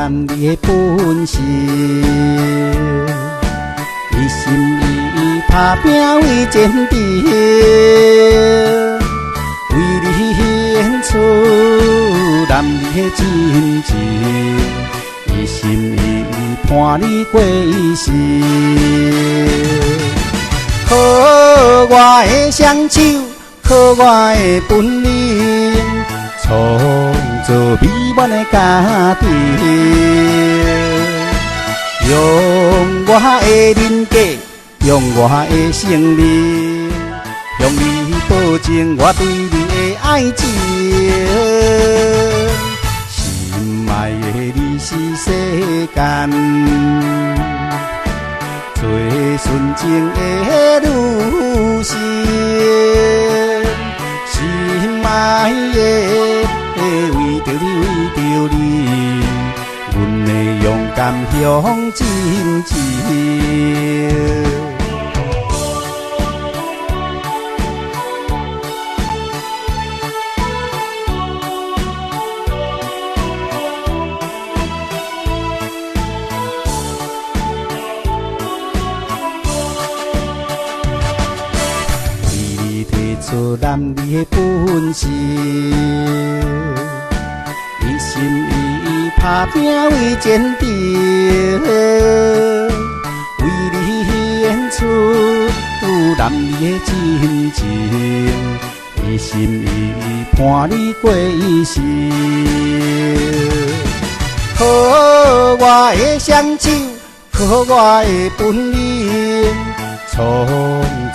男你的本性，一心一意打拼为前程，为你演出男你的真情，一心一意伴你过一生。靠我的双手，靠我的本领，创造美满的家庭。用我的人格，用我的生命，向你保证我对你的爱情。心爱的你是世间最纯情的女性，心爱的，为着你，为着你，阮会勇敢向前进。做男你的本性，一心一意打拼为前程，为你演出男你的真情，一心一意伴你过一生。靠我的双手，靠我的本领，创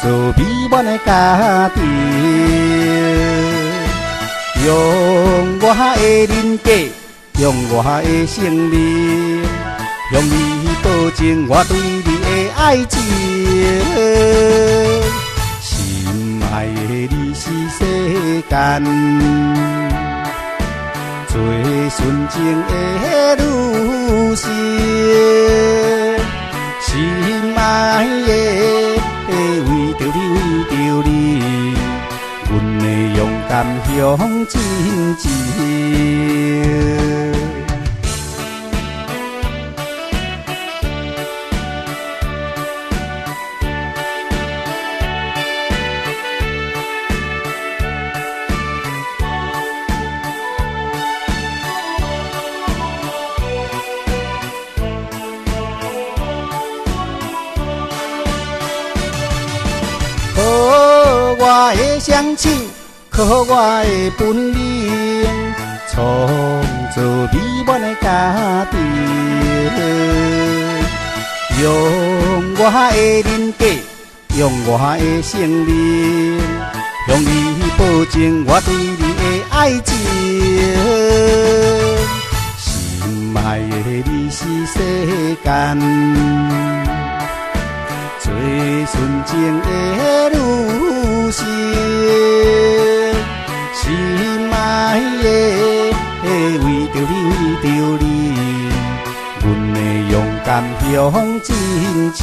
造美满的家庭，用我的人格，用我的生命，向你保证我对你的爱情。心爱的你是世间最纯情的女性，心爱的，为着你，为着你，阮会勇敢向前进。靠我的双手，靠我的本领，创造美满的家庭。用我的人格，用我的生命，向你保证我对你的爱情。心爱的你是世间最纯情的女性，心爱的，为着你，为着你，阮会勇敢向前进。